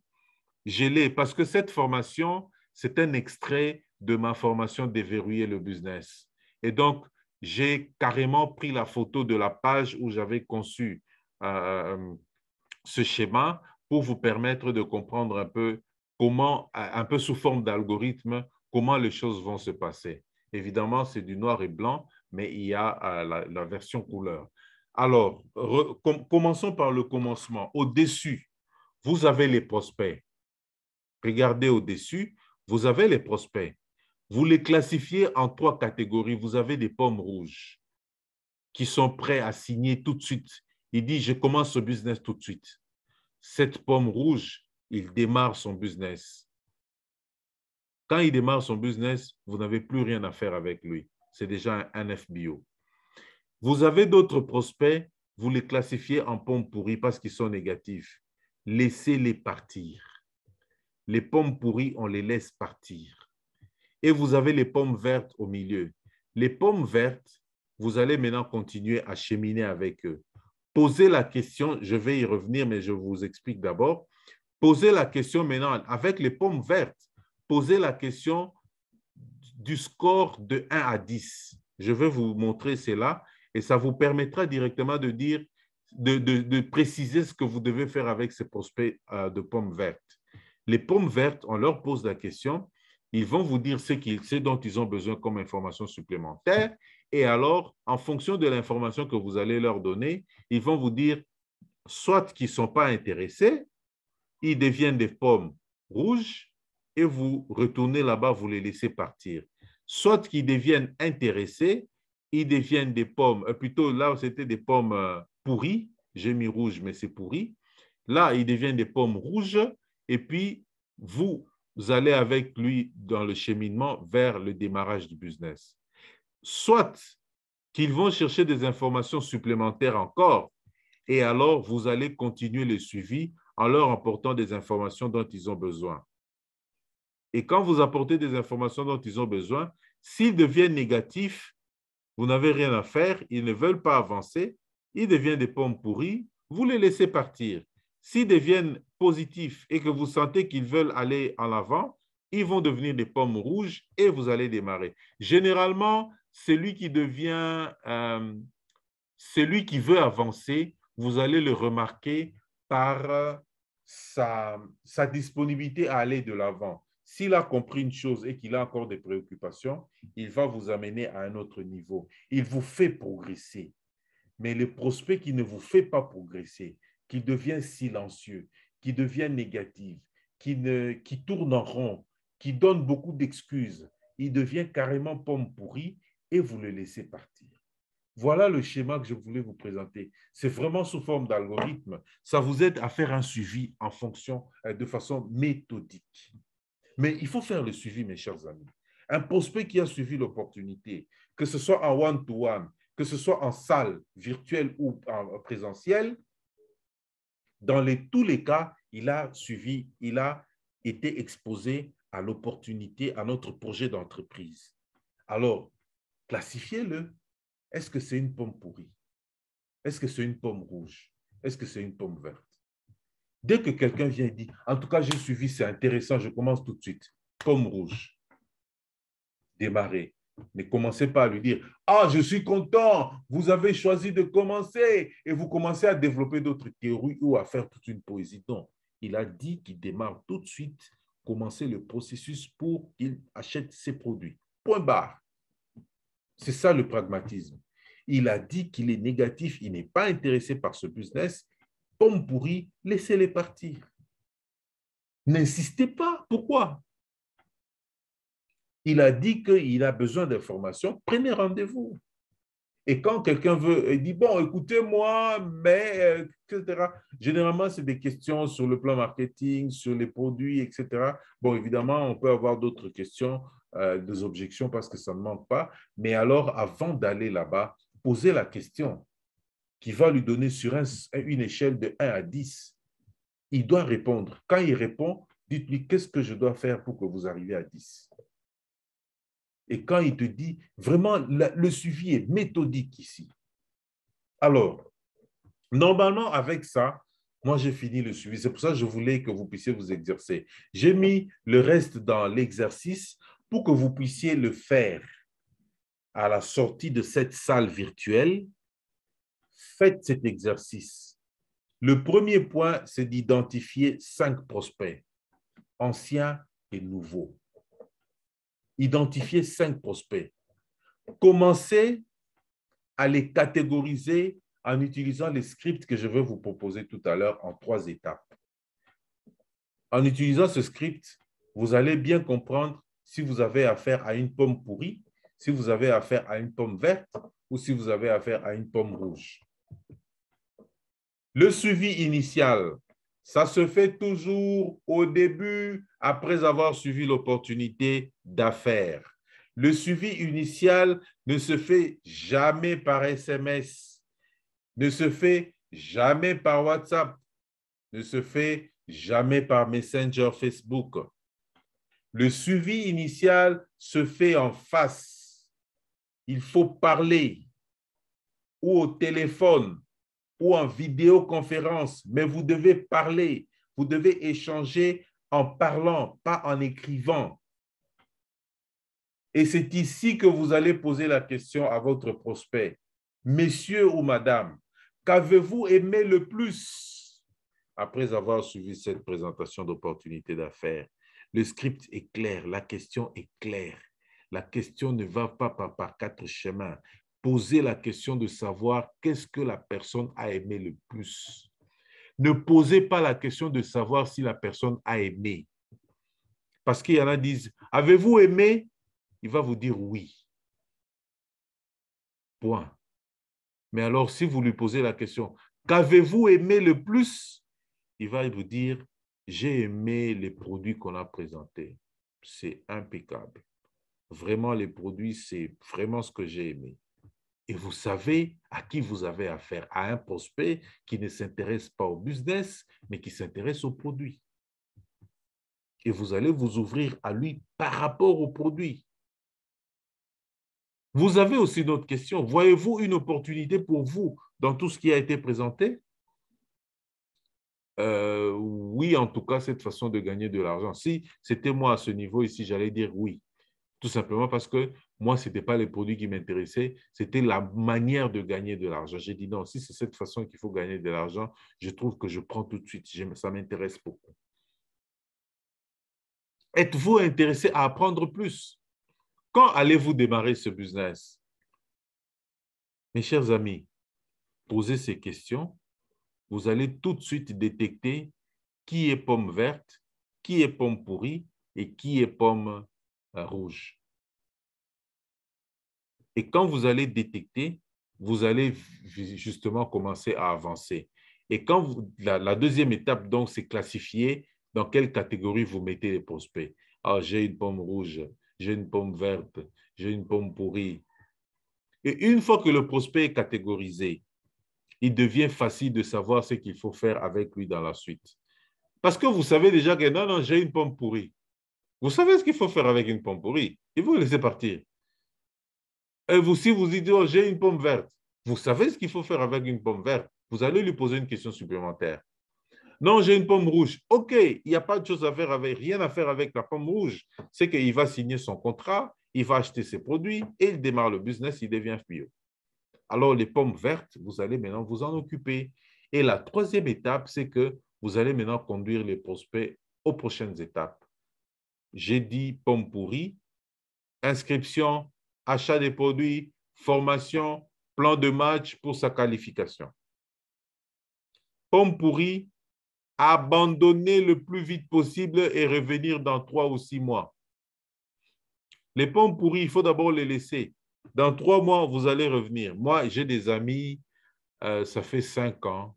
geler parce que cette formation, c'est un extrait de ma formation Déverrouiller le business. Et donc, j'ai carrément pris la photo de la page où j'avais conçu ce schéma pour vous permettre de comprendre un peu comment, un peu sous forme d'algorithme, comment les choses vont se passer. Évidemment, c'est du noir et blanc, mais il y a la version couleur. Alors, commençons par le commencement. Au-dessus, vous avez les prospects. Regardez au-dessus, vous avez les prospects. Vous les classifiez en 3 catégories. Vous avez des pommes rouges qui sont prêts à signer tout de suite. Il dit, je commence ce business tout de suite. Cette pomme rouge, il démarre son business. Quand il démarre son business, vous n'avez plus rien à faire avec lui. C'est déjà un FBO. Vous avez d'autres prospects, vous les classifiez en pommes pourries parce qu'ils sont négatifs. Laissez-les partir. Les pommes pourries, on les laisse partir. Et vous avez les pommes vertes au milieu. Les pommes vertes, vous allez maintenant continuer à cheminer avec eux. Posez la question, je vais y revenir, mais je vous explique d'abord. Posez la question maintenant, avec les pommes vertes, posez la question du score de 1 à 10. Je vais vous montrer cela et ça vous permettra directement de dire, de préciser ce que vous devez faire avec ces prospects de pommes vertes. Les pommes vertes, on leur pose la question, ils vont vous dire ce dont ils ont besoin comme information supplémentaire et alors, en fonction de l'information que vous allez leur donner, ils vont vous dire soit qu'ils ne sont pas intéressés, ils deviennent des pommes rouges et vous retournez là-bas, vous les laissez partir. Soit qu'ils deviennent intéressés, ils deviennent des pommes, plutôt là, c'était des pommes pourries, j'ai mis rouge, mais c'est pourri. Là, ils deviennent des pommes rouges et puis vous allez avec lui dans le cheminement vers le démarrage du business. Soit qu'ils vont chercher des informations supplémentaires encore et alors vous allez continuer le suivi en leur apportant des informations dont ils ont besoin. Et quand vous apportez des informations dont ils ont besoin, s'ils deviennent négatifs, vous n'avez rien à faire, ils ne veulent pas avancer, ils deviennent des pommes pourries, vous les laissez partir. S'ils deviennent positifs et que vous sentez qu'ils veulent aller en avant, ils vont devenir des pommes rouges et vous allez démarrer. Généralement, celui qui veut avancer, vous allez le remarquer par sa disponibilité à aller de l'avant. S'il a compris une chose et qu'il a encore des préoccupations, il va vous amener à un autre niveau. Il vous fait progresser. Mais le prospect qui ne vous fait pas progresser, qui devient silencieux, qui devient négatif, qui tourne en rond, qui donne beaucoup d'excuses, il devient carrément pomme pourrie et vous le laissez partir. Voilà le schéma que je voulais vous présenter. C'est vraiment sous forme d'algorithme. Ça vous aide à faire un suivi en fonction, de façon méthodique. Mais il faut faire le suivi, mes chers amis. Un prospect qui a suivi l'opportunité, que ce soit en one-to-one, que ce soit en salle virtuelle ou en présentiel, dans tous les cas, il a suivi, il a été exposé à l'opportunité, à notre projet d'entreprise. Alors, classifiez-le. Est-ce que c'est une pomme pourrie? Est-ce que c'est une pomme rouge? Est-ce que c'est une pomme verte? Dès que quelqu'un vient et dit, en tout cas, j'ai suivi, c'est intéressant, je commence tout de suite. Pomme rouge. Démarrez. Ne commencez pas à lui dire, ah, je suis content, vous avez choisi de commencer et vous commencez à développer d'autres théories ou à faire toute une poésie. Non, il a dit qu'il démarre tout de suite, commencer le processus pour qu'il achète ses produits. Point barre. C'est ça le pragmatisme. Il a dit qu'il est négatif, il n'est pas intéressé par ce business. Pomme pourrie, laissez-les partir. N'insistez pas. Pourquoi? Il a dit qu'il a besoin d'informations. Prenez rendez-vous. Et quand quelqu'un veut, il dit, bon, écoutez-moi, mais, etc. Généralement, c'est des questions sur le plan marketing, sur les produits, etc. Bon, évidemment, on peut avoir d'autres questions, des objections parce que ça ne manque pas. Mais alors, avant d'aller là-bas, posez la question qui va lui donner sur une échelle de 1 à 10. Il doit répondre. Quand il répond, dites-lui, qu'est-ce que je dois faire pour que vous arriviez à 10? Et quand il te dit, vraiment, le suivi est méthodique ici. Alors, normalement, avec ça, moi, j'ai fini le suivi. C'est pour ça que je voulais que vous puissiez vous exercer. J'ai mis le reste dans l'exercice pour que vous puissiez le faire à la sortie de cette salle virtuelle. Faites cet exercice. Le premier point, c'est d'identifier 5 prospects. anciens et nouveaux. Identifiez 5 prospects. Commencez à les catégoriser en utilisant les scripts que je vais vous proposer tout à l'heure en 3 étapes. En utilisant ce script, vous allez bien comprendre si vous avez affaire à une pomme pourrie, si vous avez affaire à une pomme verte ou si vous avez affaire à une pomme rouge. Le suivi initial, ça se fait toujours au début, après avoir suivi l'opportunité d'affaires. Le suivi initial ne se fait jamais par SMS, ne se fait jamais par WhatsApp, ne se fait jamais par Messenger Facebook. Le suivi initial se fait en face. Il faut parler ou au téléphone ou en vidéoconférence, mais vous devez parler, vous devez échanger en parlant, pas en écrivant. Et c'est ici que vous allez poser la question à votre prospect. Messieurs ou madame, qu'avez-vous aimé le plus après avoir suivi cette présentation d'opportunité d'affaires? Le script est clair, la question est claire. La question ne va pas par 4 chemins. Posez la question de savoir qu'est-ce que la personne a aimé le plus. Ne posez pas la question de savoir si la personne a aimé. Parce qu'il y en a qui disent, avez-vous aimé? Il va vous dire oui. Point. Mais alors, si vous lui posez la question, qu'avez-vous aimé le plus? Il va vous dire, j'ai aimé les produits qu'on a présentés. C'est impeccable. Vraiment, les produits, c'est vraiment ce que j'ai aimé. Et vous savez à qui vous avez affaire, à un prospect qui ne s'intéresse pas au business, mais qui s'intéresse aux produits. Et vous allez vous ouvrir à lui par rapport aux produits. Vous avez aussi d'autres questions. Voyez-vous une opportunité pour vous dans tout ce qui a été présenté? Oui, en tout cas, cette façon de gagner de l'argent. Si c'était moi à ce niveau ici, j'allais dire oui. Tout simplement parce que moi, ce n'était pas les produits qui m'intéressaient, c'était la manière de gagner de l'argent. J'ai dit non, si c'est cette façon qu'il faut gagner de l'argent, je trouve que je prends tout de suite. Ça m'intéresse beaucoup. Êtes-vous intéressé à apprendre plus? Quand allez-vous démarrer ce business? Mes chers amis, posez ces questions. Vous allez tout de suite détecter qui est pomme verte, qui est pomme pourrie et qui est pomme rouge. Et quand vous allez détecter, vous allez justement commencer à avancer. Et quand la deuxième étape, donc, c'est classifier dans quelle catégorie vous mettez les prospects. Ah, j'ai une pomme rouge, j'ai une pomme verte, j'ai une pomme pourrie. Et une fois que le prospect est catégorisé, il devient facile de savoir ce qu'il faut faire avec lui dans la suite. Parce que vous savez déjà que non, non, j'ai une pomme pourrie. Vous savez ce qu'il faut faire avec une pomme pourrie. Il faut laisser partir. Et vous, si vous dites, oh, j'ai une pomme verte, vous savez ce qu'il faut faire avec une pomme verte. Vous allez lui poser une question supplémentaire. Non, j'ai une pomme rouge. OK, il n'y a pas de chose à faire avec, rien à faire avec la pomme rouge. C'est qu'il va signer son contrat, il va acheter ses produits et il démarre le business, il devient bio. Alors, les pommes vertes, vous allez maintenant vous en occuper. Et la troisième étape, c'est que vous allez maintenant conduire les prospects aux prochaines étapes. J'ai dit pomme pourrie, inscription, achat des produits, formation, plan de match pour sa qualification. Pomme pourrie, abandonner le plus vite possible et revenir dans 3 ou 6 mois. Les pommes pourries, il faut d'abord les laisser. Dans 3 mois, vous allez revenir. Moi, j'ai des amis, ça fait 5 ans,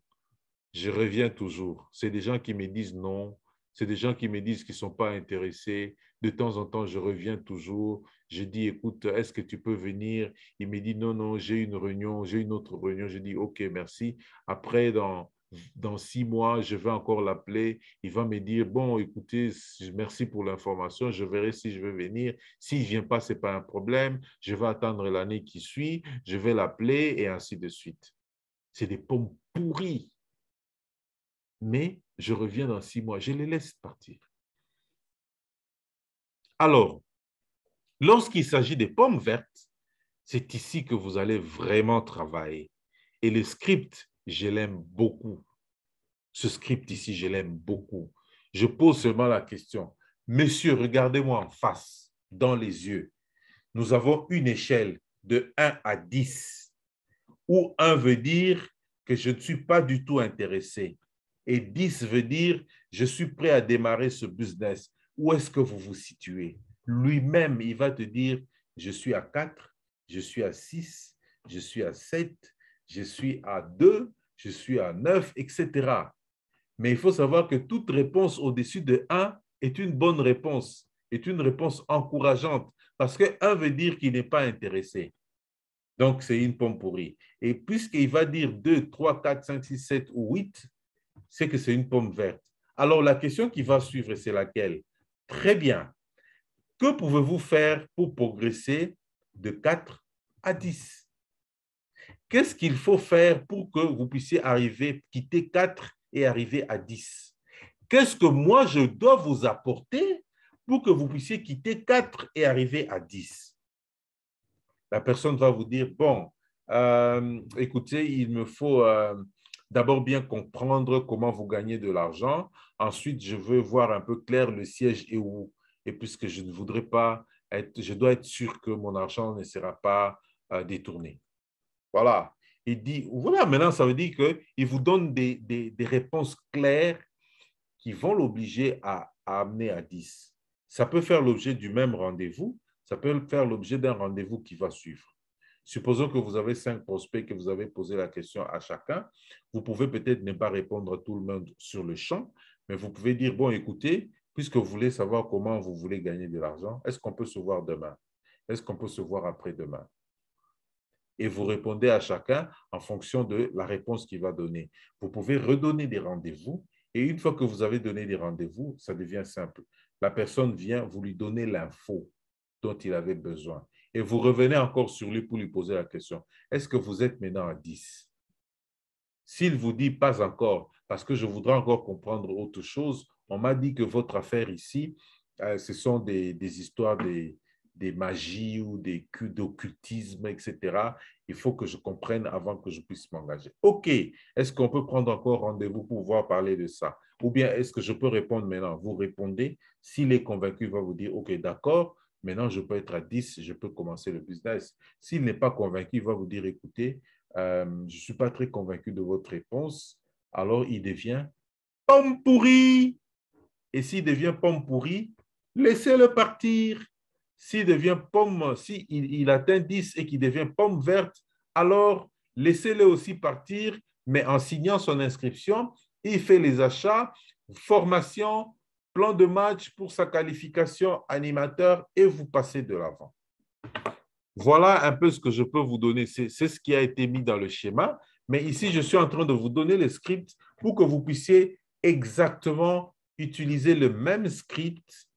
je reviens toujours. C'est des gens qui me disent non. C'est des gens qui me disent qu'ils ne sont pas intéressés. De temps en temps, je reviens toujours. Je dis, écoute, est-ce que tu peux venir? Il me dit, non, non, j'ai une réunion, j'ai une autre réunion. Je dis, OK, merci. Après, dans 6 mois, je vais encore l'appeler. Il va me dire, bon, écoutez, merci pour l'information. Je verrai si je vais venir. S'il ne vient pas, ce n'est pas un problème. Je vais attendre l'année qui suit. Je vais l'appeler et ainsi de suite. C'est des pommes pourries. Mais je reviens dans 6 mois. Je les laisse partir. Alors, lorsqu'il s'agit des pommes vertes, c'est ici que vous allez vraiment travailler. Et le script, je l'aime beaucoup. Ce script ici, je l'aime beaucoup. Je pose seulement la question. Monsieur, regardez-moi en face, dans les yeux. Nous avons une échelle de 1 à 10, où 1 veut dire que je ne suis pas du tout intéressé et 10 veut dire je suis prêt à démarrer ce business. Où est-ce que vous vous situez? Lui-même, il va te dire je suis à 4, je suis à 6, je suis à 7, je suis à 2, je suis à 9, etc. Mais il faut savoir que toute réponse au-dessus de 1 est une bonne réponse, est une réponse encourageante, parce que 1 veut dire qu'il n'est pas intéressé. Donc, c'est une pomme pourrie. Et puisqu'il va dire 2, 3, 4, 5, 6, 7 ou 8, c'est que c'est une pomme verte. Alors, la question qui va suivre, c'est laquelle? Très bien. Que pouvez-vous faire pour progresser de 4 à 10? Qu'est-ce qu'il faut faire pour que vous puissiez arriver, quitter 4 et arriver à 10? Qu'est-ce que moi, je dois vous apporter pour que vous puissiez quitter 4 et arriver à 10? La personne va vous dire, bon, écoutez, il me faut d'abord bien comprendre comment vous gagnez de l'argent. Ensuite, je veux voir un peu clair le siège est où. Et puisque je ne voudrais pas être, je dois être sûr que mon argent ne sera pas détourné. Voilà. Il dit, voilà, maintenant, ça veut dire qu'il vous donne des réponses claires qui vont l'obliger à amener à 10. Ça peut faire l'objet du même rendez-vous, ça peut faire l'objet d'un rendez-vous qui va suivre. Supposons que vous avez 5 prospects, que vous avez posé la question à chacun. Vous pouvez peut-être ne pas répondre à tout le monde sur le champ, mais vous pouvez dire, bon, écoutez, puisque vous voulez savoir comment vous voulez gagner de l'argent, est-ce qu'on peut se voir demain? Est-ce qu'on peut se voir après-demain? Et vous répondez à chacun en fonction de la réponse qu'il va donner. Vous pouvez redonner des rendez-vous et une fois que vous avez donné des rendez-vous, ça devient simple. La personne vient, vous lui donnez l'info dont il avait besoin et vous revenez encore sur lui pour lui poser la question. Est-ce que vous êtes maintenant à 10? S'il vous dit pas encore, parce que je voudrais encore comprendre autre chose, on m'a dit que votre affaire ici, ce sont des histoires des magies ou d'occultisme, etc. Il faut que je comprenne avant que je puisse m'engager. OK, est-ce qu'on peut prendre encore rendez-vous pour pouvoir parler de ça? Ou bien est-ce que je peux répondre maintenant? Vous répondez. S'il est convaincu, il va vous dire, OK, d'accord, maintenant je peux être à 10, je peux commencer le business. S'il n'est pas convaincu, il va vous dire, écoutez, je ne suis pas très convaincu de votre réponse. Alors, il devient pomme pourrie. Et s'il devient pomme pourrie, laissez-le partir. S'il devient pomme, s'il il atteint 10 et qu'il devient pomme verte, alors laissez-le aussi partir, mais en signant son inscription, il fait les achats, formation, plan de match pour sa qualification animateur et vous passez de l'avant. Voilà un peu ce que je peux vous donner. C'est ce qui a été mis dans le schéma. Mais ici, je suis en train de vous donner le script pour que vous puissiez exactement utiliser le même script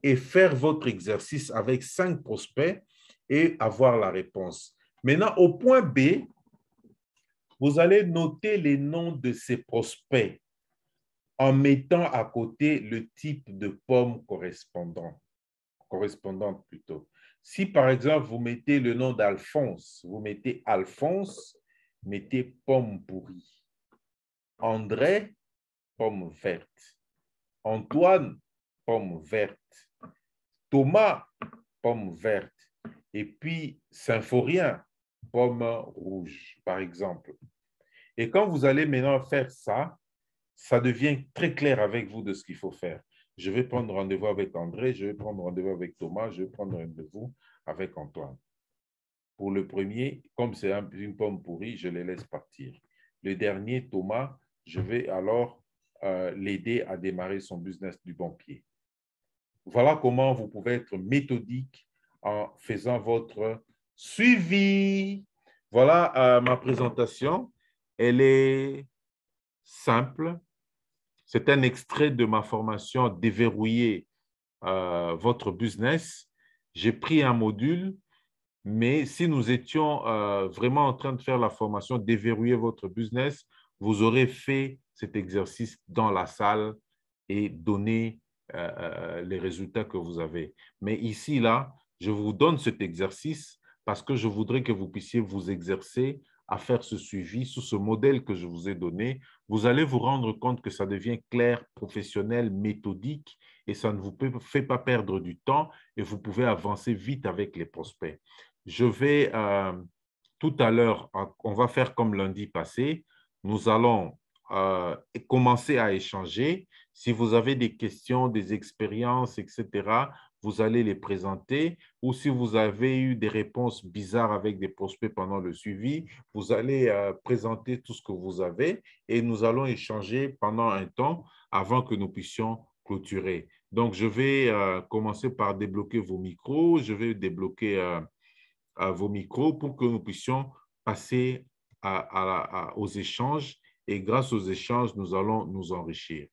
et faire votre exercice avec 5 prospects et avoir la réponse. Maintenant, au point B, vous allez noter les noms de ces prospects en mettant à côté le type de pomme correspondante plutôt. Si par exemple, vous mettez le nom d'Alphonse, vous mettez Alphonse, mettez pomme pourrie. André, pomme verte. Antoine, pomme verte. Thomas, pomme verte. Et puis Symphorien, pomme rouge, par exemple. Et quand vous allez maintenant faire ça, ça devient très clair avec vous de ce qu'il faut faire. Je vais prendre rendez-vous avec André, je vais prendre rendez-vous avec Thomas, je vais prendre rendez-vous avec Antoine. Pour le premier, comme c'est une pomme pourrie, je les laisse partir. Le dernier, Thomas, je vais alors l'aider à démarrer son business du bon pied. Voilà comment vous pouvez être méthodique en faisant votre suivi. Voilà ma présentation. Elle est simple. C'est un extrait de ma formation Déverrouiller votre business. J'ai pris un module, mais si nous étions vraiment en train de faire la formation Déverrouiller votre business, vous aurez fait cet exercice dans la salle et donné les résultats que vous avez. Mais ici, là, je vous donne cet exercice parce que je voudrais que vous puissiez vous exercer à faire ce suivi sous ce modèle que je vous ai donné, vous allez vous rendre compte que ça devient clair, professionnel, méthodique et ça ne vous fait pas perdre du temps et vous pouvez avancer vite avec les prospects. Je vais tout à l'heure, on va faire comme lundi passé, nous allons commencer à échanger. Si vous avez des questions, des expériences, etc., vous allez les présenter. Ou si vous avez eu des réponses bizarres avec des prospects pendant le suivi, vous allez présenter tout ce que vous avez et nous allons échanger pendant un temps avant que nous puissions clôturer. Donc, je vais commencer par débloquer vos micros. Je vais débloquer vos micros pour que nous puissions passer aux échanges et grâce aux échanges, nous allons nous enrichir.